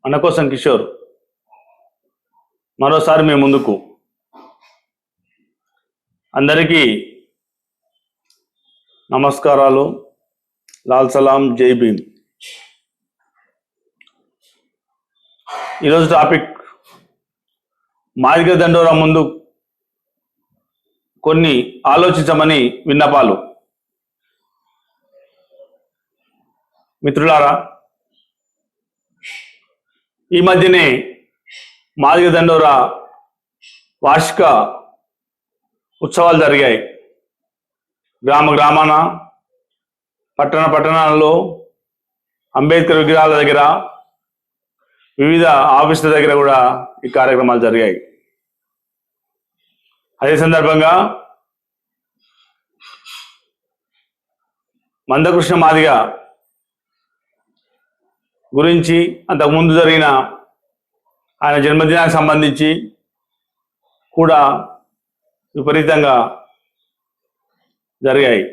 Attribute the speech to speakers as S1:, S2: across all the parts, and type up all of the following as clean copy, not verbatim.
S1: మన కోసం కిషోర్ మరోసారి మీ ముందుకు. అందరికీ నమస్కారాలు, లాల్ సలాం, జై భీమ్. ఈరోజు టాపిక్ మాదిగ దండోరా ముందు కొన్ని ఆలోచించమని విన్నపాలు. మిత్రులారా, ఈ మధ్యనే మాదిగ దండోరా వార్షిక ఉత్సవాలు జరిగాయి. గ్రామాన, పట్టణాలలో, అంబేద్కర్ విగ్రహాల దగ్గర, వివిధ ఆఫీసుల దగ్గర కూడా ఈ కార్యక్రమాలు జరిగాయి. అదే సందర్భంగా మందకృష్ణ మాదిగ గురించి అంతకుముందు జరిగిన ఆయన జన్మదినానికి సంబంధించి కూడా విపరీతంగా జరిగాయి.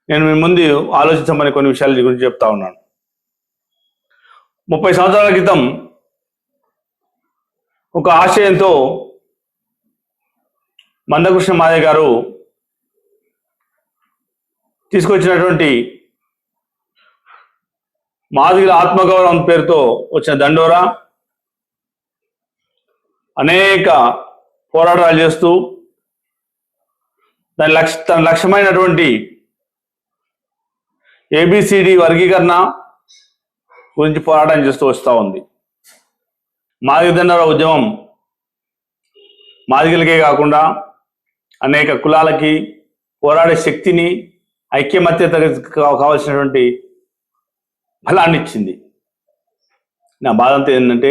S1: నేను మీ ముందు ఆలోచించమని కొన్ని విషయాల గురించి చెప్తా ఉన్నాను. 30 సంవత్సరాల క్రితం ఒక ఆశయంతో మందకృష్ణ మాదిగ గారు తీసుకొచ్చినటువంటి మాదిగల ఆత్మగౌరవం పేరుతో వచ్చిన దండోరా అనేక పోరాటాలు చేస్తూ తన లక్ష్యమైనటువంటి ABCD వర్గీకరణ గురించి పోరాటం చేస్తూ వస్తూ ఉంది. మాదిగ దండోరా ఉద్యమం మాదిగలకే కాకుండా అనేక కులాలకి పోరాడే శక్తిని, ఐక్యమత్యత కావాల్సినటువంటి బలాన్ని ఇచ్చింది. నా బాధ అంతా ఏంటంటే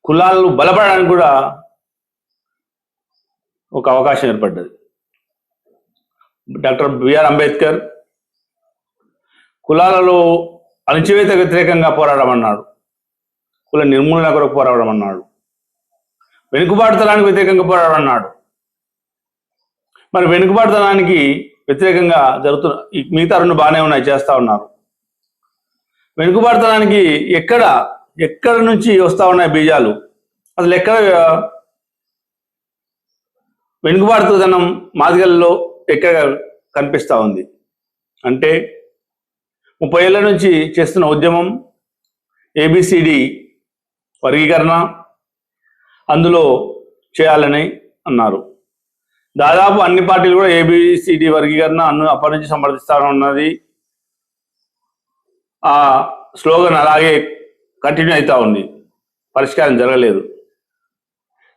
S1: కులాలు బలపడడానికి కూడా ఒక అవకాశం ఏర్పడ్డది. డాక్టర్ బిఆర్ అంబేద్కర్ కులాలలో అణచివేత వ్యతిరేకంగా పోరాడమన్నాడు, కుల నిర్మూలన కొరకు పోరాడమన్నాడు, వెనుకబాటుతనానికి వ్యతిరేకంగా పోరాడమన్నాడు. మరి వెనుకబాటుతనానికి వ్యతిరేకంగా జరుగుతున్న మిగతా రెండు బాగానే ఉన్నాయి, చేస్తూ ఉన్నారు. వెనుకబాటుతనానికి ఎక్కడ నుంచి వస్తూ ఉన్నాయి బీజాలు? అసలు ఎక్కడ వెనుకబాటుతనం మాదిగల్లో ఎక్కడ కనిపిస్తూ ఉంది అంటే 30 ఏళ్ల నుంచి చేస్తున్న ఉద్యమం ABCD వర్గీకరణ అందులో చేయాలని అన్నారు. దాదాపు అన్ని పార్టీలు కూడా ABCD వర్గీకరణ అప్పటి నుంచి సమర్థిస్తానన్నది. ఆ స్లోగన్ అలాగే కంటిన్యూ అవుతూ ఉంది, పరిష్కారం జరగలేదు.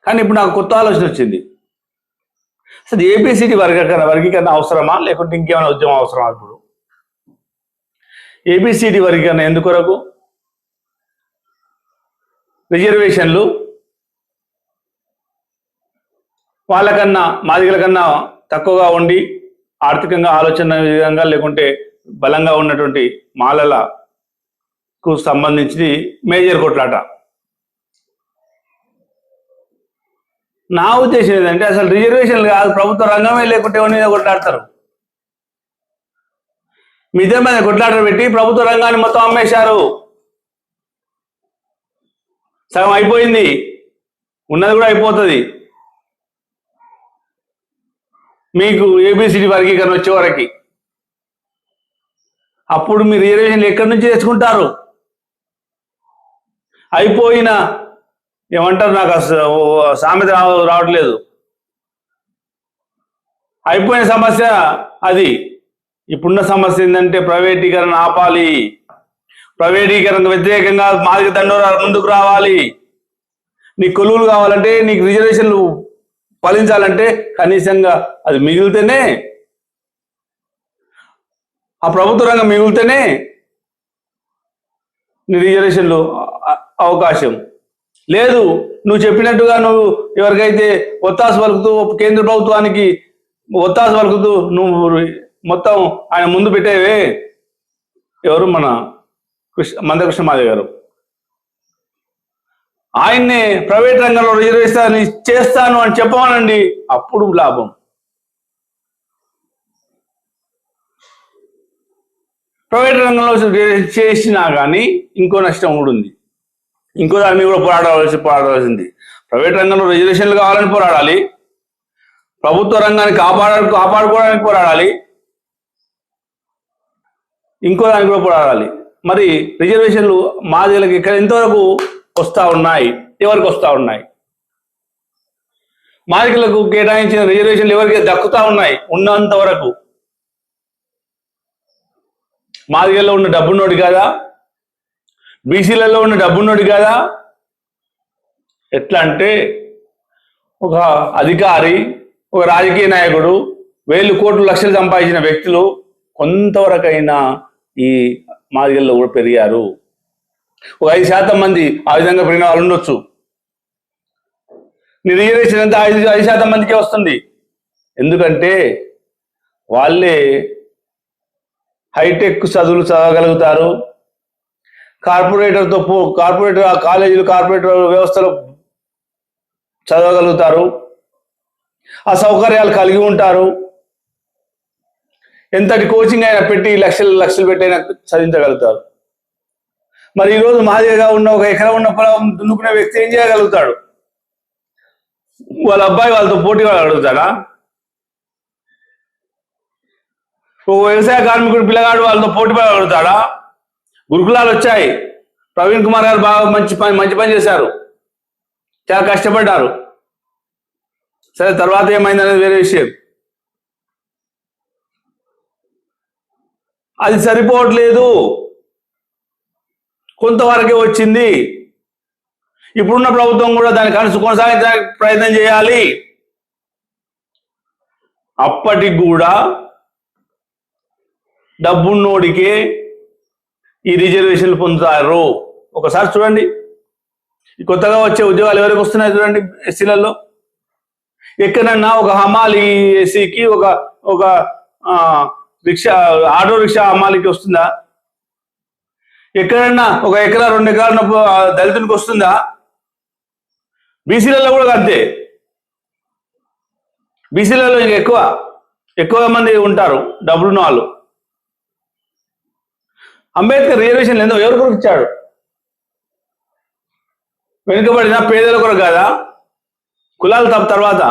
S1: కానీ ఇప్పుడు నాకు కొత్త ఆలోచన వచ్చింది. అసలు ABCD వర్గీకరణ అవసరమా, లేకుంటే ఇంకేమైనా ఉద్యమం అవసరమా? ఇప్పుడు ABCD వర్గీకరణ ఎందుకొరకు? రిజర్వేషన్లు వాళ్ళకన్నా మాదిగల కన్నా తక్కువగా ఉండి ఆర్థికంగా ఆలోచన విధంగా లేకుంటే బలంగా ఉన్నటువంటి మాలలకు సంబంధించి మేజర్ కొట్లాట. నా ఉద్దేశం ఏంటంటే అసలు రిజర్వేషన్లు కాదు, ప్రభుత్వ రంగమే లేకుంటే ఎవరి మీద కొట్లాడతారు? మిద్దె మీద కొట్లాట పెట్టి ప్రభుత్వ రంగాన్ని మొత్తం అమ్మేశారు. సగం అయిపోయింది, ఉన్నది కూడా అయిపోతుంది. మీకు ABCD వర్గీకరణ వచ్చే వరకు అప్పుడు మీ రిజర్వేషన్లు ఎక్కడి నుంచి తెచ్చుకుంటారు? అయిపోయిన ఏమంటారు, నాకు సామెత రావట్లేదు. అయిపోయిన సమస్య అది. ఇప్పుడున్న సమస్య ఏంటంటే ప్రైవేటీకరణ ఆపాలి, ప్రైవేటీకరణకు వ్యతిరేకంగా మాదిగ దండోరా ముందుకు రావాలి. నీకు కొలువులు కావాలంటే, నీకు రిజర్వేషన్లు ఫలించాలంటే కనీసంగా అది మిగిలితేనే, ఆ ప్రభుత్వ రంగం మిగిలితేనే నీ రిజర్వేషన్లు అవకాశం లేదు. నువ్వు చెప్పినట్టుగా నువ్వు ఎవరికైతే ఒత్తాసు పలుకుతూ కేంద్ర ప్రభుత్వానికి ఒత్తాసు పలుకుతూ నువ్వు మొత్తం ఆయన ముందు పెట్టేవే ఎవరు? మన మందకృష్ణ మాదిగ గారు. ఆయన్ని ప్రైవేట్ రంగంలో రిజర్వేషన్ చేస్తాను అని చెప్పమనండి, అప్పుడు లాభం. ప్రైవేట్ రంగంలో చేసినా కానీ ఇంకో నష్టం కూడా ఉంది. ఇంకో దాని మీద కూడా పోరాడవలసింది. ప్రైవేట్ రంగంలో రిజర్వేషన్లు కావాలని పోరాడాలి, ప్రభుత్వ రంగాన్ని కాపాడుకోవడానికి పోరాడాలి, ఇంకో దానికి కూడా పోరాడాలి. మరి రిజర్వేషన్లు మాదిగలకు ఇక్కడ ఎంతవరకు వస్తూ ఉన్నాయి, ఎవరికి వస్తూ ఉన్నాయి? మాదిగలకు కేటాయించిన రిజర్వేషన్లు ఎవరికి దక్కుతూ ఉన్నాయి? ఉన్నంత వరకు. మాదిగల్లో ఉన్న డబ్బున్నోడు కాదా, బీసీలలో ఉన్న డబ్బున్నోడు కాదా? ఎట్లా అంటే ఒక అధికారి, ఒక రాజకీయ నాయకుడు, వేలు కోట్లు లక్షలు సంపాదించిన వ్యక్తులు కొంతవరకైనా ఈ మాదిగల్లో కూడా పెరిగారు. ఒక 5% మంది ఆ విధంగా పెరిగిన వాళ్ళు ఉండొచ్చు. నీ రిజర్వేషన్ అంతా 5% మందికే వస్తుంది. ఎందుకంటే వాళ్ళే హైటెక్ చదువులు చదవగలుగుతారు, కార్పొరేట్ కాలేజీలు కార్పొరేట్ వ్యవస్థలో చదవగలుగుతారు, ఆ సౌకర్యాలు కలిగి ఉంటారు. ఎంతటి కోచింగ్ అయినా పెట్టి లక్షలు పెట్టైనా చదివించగలుగుతారు. మరి ఈరోజు మాదిరిగా ఉన్న ఒక ఎకరం ఉన్న పొలం దున్నుకునే వ్యక్తి ఏం చేయగలుగుతాడు? వాళ్ళ అబ్బాయి వాళ్ళతో పోటీ అడుగుతాడా? ఒక వ్యవసాయ కార్మికుడు పిల్లగాడు వాళ్ళతో పోటీ పడగలుగుతాడా? గురుకులాలు వచ్చాయి. ప్రవీణ్ కుమార్ గారు బాగా మంచి పని చేశారు, చాలా కష్టపడ్డారు. సరే, తర్వాత ఏమైంది అనేది వేరే విషయం. అది సరిపోవట్లేదు, కొంతవరకే వచ్చింది. ఇప్పుడున్న ప్రభుత్వం కూడా దాన్ని కొనసాగించడానికి ప్రయత్నం చేయాలి. అప్పటికి కూడా డబ్బున్నోడికే ఈ రిజర్వేషన్లు పొందుతారు. ఒకసారి చూడండి, కొత్తగా వచ్చే ఉద్యోగాలు ఎవరికి వస్తున్నాయి చూడండి. ఎస్సీలలో ఎక్కడన్నా ఒక హమాలి ఎస్సీకి ఒక ఆటో రిక్షా హమాలికి వస్తుందా? ఎక్కడన్నా ఒక ఎకరా 2 ఎకరాల దళితునికి వస్తుందా? బీసీలలో కూడా అంతే. బీసీలలో ఇంకా ఎక్కువ మంది ఉంటారు డబ్బులున్న వాళ్ళు. అంబేద్కర్ రిజర్వేషన్లు ఎందుకు ఎవరి కొరకు ఇచ్చాడు? వెనుకబడిన పేదల కొరకు కాదా? కులాలు తర్వాత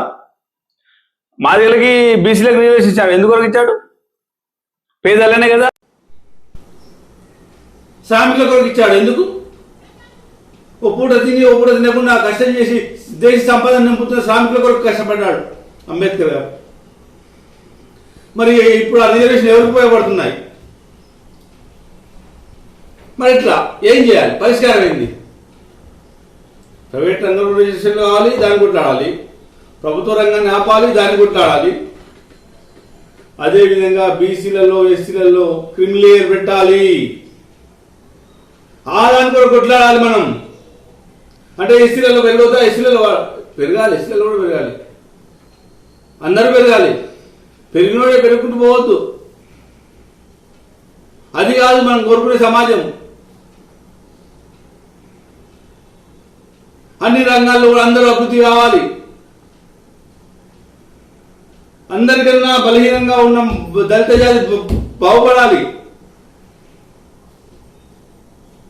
S1: మాదిగలకి బీసీలకు రిజర్వేషన్ ఇచ్చాడు. ఎందుకొరకు ఇచ్చాడు? పేదలనే కదా. శ్రామికుల కొరకు ఇచ్చాడు. ఎందుకు? ఓ పూట తినకుండా కష్టం చేసి దేశ సంపద నింపుతున్న శ్రామికుల కొరకు కష్టపడ్డాడు అంబేద్కర్ గారు. మరి ఇప్పుడు ఆ రిజర్వేషన్ ఎవరికి ఉపయోగపడుతున్నాయి? మరి ఇట్లా ఏం చేయాలి? పరిష్కారం ఏంది? ప్రైవేట్ రంగంలో రిజర్వేషన్ కావాలి, దాన్ని కొట్లాడాలి. ప్రభుత్వ రంగాన్ని ఆపాలి, దాన్ని కొట్లాడాలి. అదేవిధంగా బీసీలలో ఎస్సీలలో క్రిమిలేయర్ పెట్టాలి. ఆ దాని కూడా కొట్లాడాలి మనం. అంటే ఎస్సీలలో పెరుగుతా, ఎస్సీలలో పెరగాలి, ఎస్సీలలో కూడా పెరగాలి, అందరూ పెరగాలి. పెరిగినోడే పెరుగుకుంటూ పోవద్దు. అది కాదు మనం కోరుకునే సమాజం. అన్ని రంగాల్లో కూడా అందరూ అభివృద్ధి కావాలి. అందరికన్నా బలహీనంగా ఉన్న దళిత జాతి బాగుపడాలి.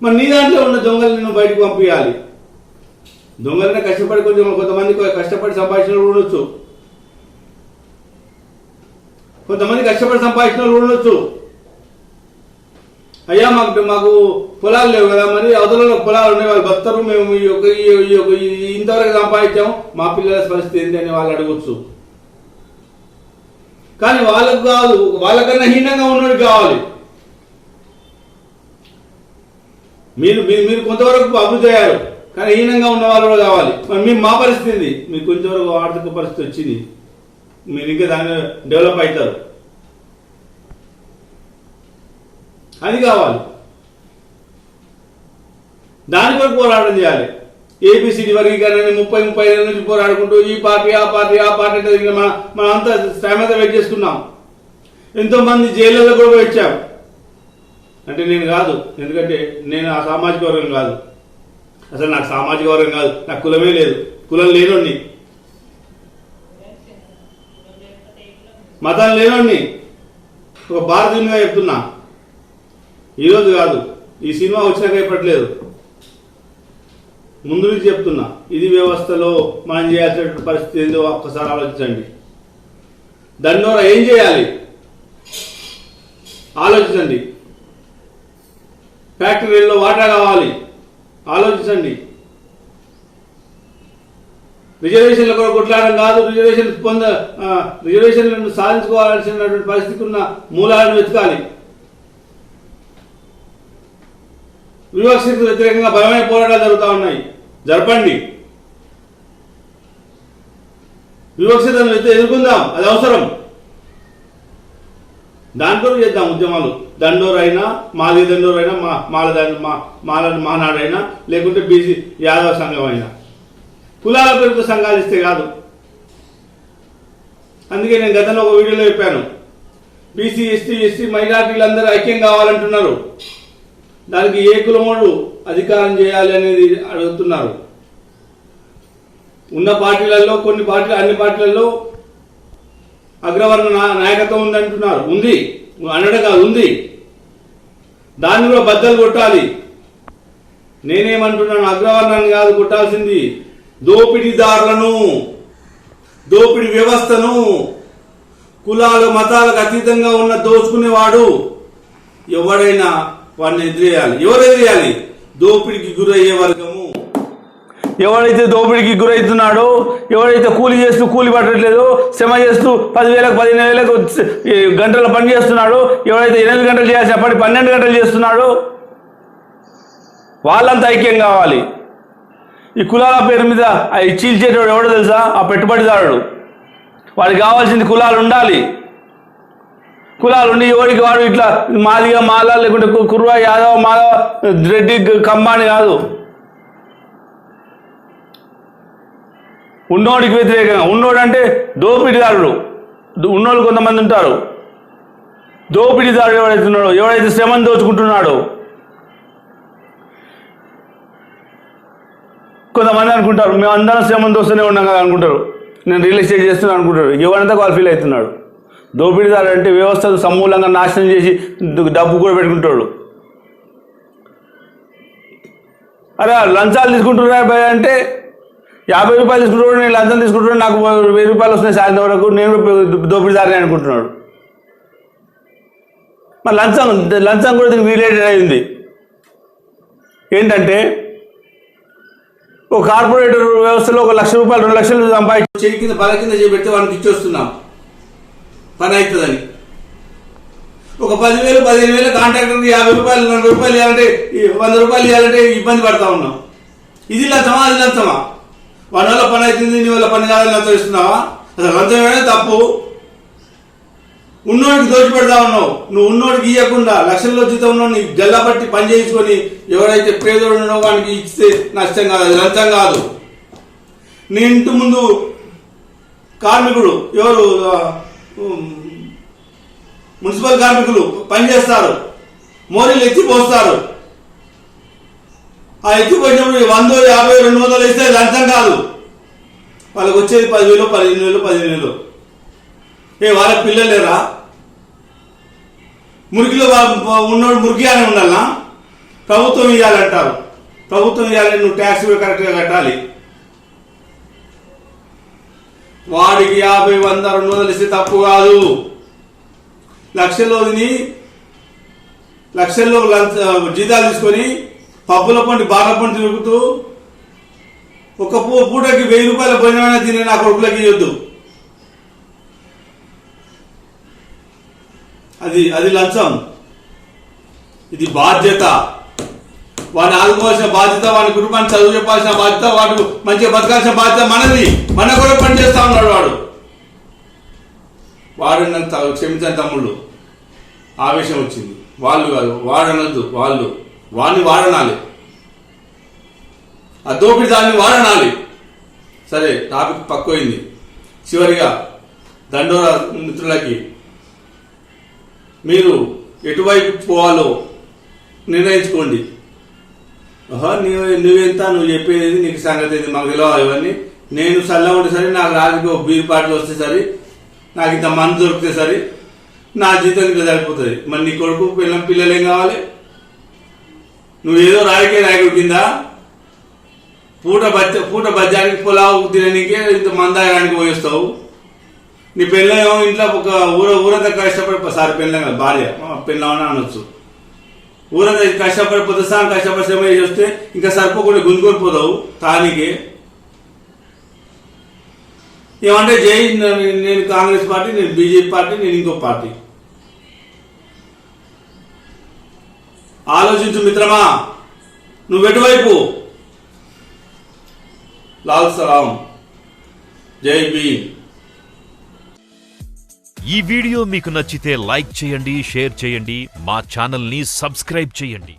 S1: మరి నీ దాంట్లో ఉన్న దొంగలను బయటకు పంపించాలి. దొంగలనే కష్టపడి కొంతమంది కష్టపడి సంపాదించిన వాళ్ళు ఉండొచ్చు, కొంతమంది కష్టపడి సంపాదించిన వాళ్ళు ఉండొచ్చు. అయ్యా మాకు పొలాలు లేవు కదా, మరి అవతలలో పొలాలు ఉన్నాయి, వాళ్ళు బతారు, మేము ఇంతవరకు సంపాదించాము, మా పిల్లల పరిస్థితి ఏంటి అని వాళ్ళు అడగచ్చు. కానీ వాళ్ళకు కాదు, వాళ్ళకన్నా హీనంగా ఉన్నోడికి కావాలి. మీరు మీరు కొంతవరకు అభివృద్ధి అయ్యారు, కానీ హీనంగా ఉన్న వాళ్ళు కూడా కావాలి. మరి మా పరిస్థితి, మీకు కొంతవరకు ఆర్థిక పరిస్థితి వచ్చింది, మీరు ఇంకా దాన్ని డెవలప్ అవుతారు. అది కావాలి. దాని వరకు పోరాటం చేయాలి. ఏబిసిడి వర్గీకరణ 30 ఏళ్ళ నుంచి పోరాడుకుంటూ ఈ పార్టీ ఆ పార్టీ మనం అంతా శ్రమత వెయిట్ చేసుకున్నాం. ఎంతో మంది జైళ్ళలో కూడా వచ్చాం. అంటే నేను కాదు, ఎందుకంటే నేను ఆ సామాజిక వర్గం కాదు. అసలు నాకు సామాజిక వర్గం కాదు, నాకు కులమే లేదు, కులం లేనోడిని, మతం లేనోడిని, ఒక భారతీయునిగా చెప్తున్నా. ఈరోజు కాదు, ఈ సినిమా వచ్చినాక ఇప్పట్లేదు, ముందు నుంచి చెప్తున్నా. ఇది వ్యవస్థలో మనం చేయాల్సిన పరిస్థితి ఏందో ఒక్కసారి ఆలోచించండి. దండోరా ఏం చేయాలి ఆలోచించండి. ఫ్యాక్టరీల్లో వాటా కావాలి ఆలోచించండి. రిజర్వేషన్ల కొరకు కొట్లాడడం కాదు, రిజర్వేషన్లను సాధించుకోవాల్సినటువంటి పరిస్థితి ఉన్న మూలాలను వెతకాలి. వివక్షకు వ్యతిరేకంగా బలమైన పోరాటాలు జరుగుతూ ఉన్నాయి, జరపండి. వివక్షతను ఎదుర్కొందాం, అది అవసరం. దాంట్లో చేద్దాం ఉద్యమాలు. దండోరైనా, మాది దండోరైనా, మానాడైనా, లేకుంటే బీసీ యాదవ సంఘం అయినా, కులాల పేరుతో సంఘాలు ఇస్తే కాదు. అందుకే నేను గతంలో ఒక వీడియోలో చెప్పాను, బీసీ ఎస్టీ మైనార్టీలందరూ ఐక్యం కావాలంటున్నారు. దానికి ఏ కులమోడు అధికారం చేయాలి అనేది అడుగుతున్నారు. ఉన్న పార్టీలలో అన్ని పార్టీలలో అగ్రవర్ణ నాయకత్వం ఉందంటున్నారు. ఉంది, అనడం కాదు, ఉంది. దాన్ని కూడా బద్దలు కొట్టాలి. నేనేమంటున్నాను, అగ్రవర్ణాన్ని కాదు కొట్టాల్సింది, దోపిడీదారులను, దోపిడీ వ్యవస్థను, కులాలు మతాలకు అతీతంగా ఉన్న దోచుకునేవాడు ఎవడైనా వాడిని ఎదిరేయాలి. ఎవరు ఎదిరేయాలి? దోపిడికి గురయ్యే వర్గము. ఎవడైతే దోపిడికి గురవుతున్నాడో, ఎవడైతే కూలి పట్టట్లేదో, శ్రమ చేస్తూ 10,000 15,000 గంటల పని చేస్తున్నాడో, ఎవడైతే 8 గంటలు చేయాల్సిన పని 12 గంటలు చేస్తున్నాడో, వాళ్ళంతా ఐక్యం కావాలి. ఈ కులాల పేరు మీద చీల్చేటోడు ఎవడో తెలుసా? ఆ పెట్టుబడిదారుడు. వాడికి కావాల్సింది కులాలు ఉండాలి. కులాలు ఉండి ఎవరికి వాడు ఇట్లా మాదిగా మాల, లేకుంటే కుర్వ, యాదవ, మాధవ, రెడ్డి, కంబాని కాదు. ఉన్నోడికి వ్యతిరేకంగా, ఉన్నోడు అంటే దోపిడీదారుడు. ఉన్నోళ్ళు కొంతమంది ఉంటారు. దోపిడీదారుడు ఎవడైతే ఉన్నాడో, ఎవడైతే శ్రమను దోచుకుంటున్నాడో, కొంతమంది అనుకుంటారు మేము అందరం శ్రమను దోస్తూనే ఉన్నాం కదా అనుకుంటారు. నేను రియల్ ఎస్టేట్ చేస్తున్నాను అనుకుంటారు. ఎవరంతా వాళ్ళు ఫీల్ అవుతున్నాడు. దోపిడీదారు అంటే వ్యవస్థను సమూలంగా నాశనం చేసి డబ్బు కూడా పెట్టుకుంటాడు. అరే లంచాలు తీసుకుంటున్నా అంటే 50 రూపాయలు తీసుకుంటాడు, నేను లంచం తీసుకుంటున్నాడు, నాకు 1000 రూపాయలు వస్తున్నాయి సాయంత్రం వరకు, నేను దోపిడీదారిని అనుకుంటున్నాడు. మరి లంచం కూడా దీనికి రిలేటెడ్ అయింది. ఏంటంటే ఒక కార్పొరేటర్ వ్యవస్థలో 1 లక్ష రూపాయలు 2 లక్షలు సంపాదించి చెయ్యి కింద బల కింద చేపెడితే వాడికి ఇచ్చొస్తున్నాం పని అవుతుందని. ఒక 10,000 15,000 కాంట్రాక్టర్కి 50 రూపాయలు 40 రూపాయలు ఇవ్వాలంటే 100 రూపాయలు ఇవ్వాలంటే ఇబ్బంది పడతా ఉన్నాం. ఇది లంచమా? అది లంచమా? వాడి వల్ల పని అవుతుంది, నీ వల్ల పని కాదని లంచం ఇస్తున్నావా? అసలు లంచం ఏమైనా తప్పు. ఉన్నోడికి దోచి పెడతా ఉన్నావు. నువ్వు ఉన్నోడికి ఇవ్వకుండా లక్షల్లో జీతం ఉన్నావు, నీ గల్లబట్టి పని చేయించుకొని ఎవరైతే పేదోడు ఉన్నావో వానికి ఇస్తే నష్టం కాదు, అది లంచం కాదు. నీ ఇంటి ముందు కార్మికుడు ఎవరు మున్సిపల్ కార్మికులు పనిచేస్తారు, మోరీలు ఎత్తిపోస్తారు. ఆ ఎత్తిపోయినప్పుడు 100, 50, 200 ఇస్తే లంచం కాదు. వాళ్ళకి వచ్చేది 10,000, 15,000, 15,000. వాళ్ళకి పిల్లలు లేరా? మురికిలో ఉన్నోడు మురికి అని ఉండాలనా? ప్రభుత్వం ఇవ్వాలంటారు. ప్రభుత్వం ఇవ్వాలని నువ్వు ట్యాక్స్ కూడా కరెక్ట్గా కట్టాలి. వాడికి 50, 100, 200 ఇస్తే తప్పు కాదు. లక్షల్లో జీతాలు తీసుకొని పబ్బుల పండి బార్ల పండి తిరుగుతూ ఒక పూటకి 1000 రూపాయల భోజనమైనా తినే నా కొడుకులకి ఇవ్వద్దు. అది లంచం. ఇది బాధ్యత. వాడిని ఆదుకోవాల్సిన బాధ్యత, వాడి కుటుంబాన్ని చదువు చెప్పాల్సిన బాధ్యత, వాడు మంచిగా బతకాల్సిన బాధ్యత మనది. మన కూడా పని చేస్తా ఉన్నాడు వాడు నన్ను క్షమించని తమ్ముళ్ళు. ఆవేశం వచ్చింది. వాళ్ళు కాదు, వాడనద్దు. వాడిని వాడనాలి, ఆ దోపిడి దాన్ని వాడనాలి. సరే, టాపిక్ పక్కోయింది. చివరిగా దండోరా మిత్రులకి, మీరు ఎటువైపు పోవాలో నిర్ణయించుకోండి. నువ్వెంత, నువ్వు చెప్పేది, నీకు సంగతి ఏది మాకు తెలియదు. ఇవన్నీ నేను చల్ల ఉంటే సరే, నాకు రాజకీయ బీర్ పాటలు వస్తే సరే, నాకు ఇంత మందు దొరికితే సరే, నా జీతం ఇంకా సరిపోతుంది. మరి నీ కొడుకు పిల్లలు ఏం కావాలి? నువ్వేదో రాజకీయ నాయకుడి కింద పూట బజ్జానికి పొలావు తిననీకే ఇంత మందాగానికి పోయిస్తావు. నీ పెళ్ళేమో ఇంట్లో ఒక ఊరంతా కష్టపడి సారి పెళ్ళం కదా భార్య పెళ్ళమని అనొచ్చు. ఊరంతా కష్టపడి పొద్దుసారి కష్టపడి శ్రమ చేసి వస్తే ఇంకా సరిపోకుండా గుంజుకొని పోతావు తానికి. ఏమంటే జై నేను కాంగ్రెస్ పార్టీ, నేను బీజేపీ పార్టీ, నేను ఇంకో పార్టీ. ఆలోచించు మిత్రమా, నువ్వు ఎటువైపు? లాల్ సలాం, జై భీమ్.
S2: ఈ వీడియో మీకు నచ్చితే లైక్ చేయండి, షేర్ చేయండి, మా ఛానల్ని సబ్స్క్రైబ్ చేయండి.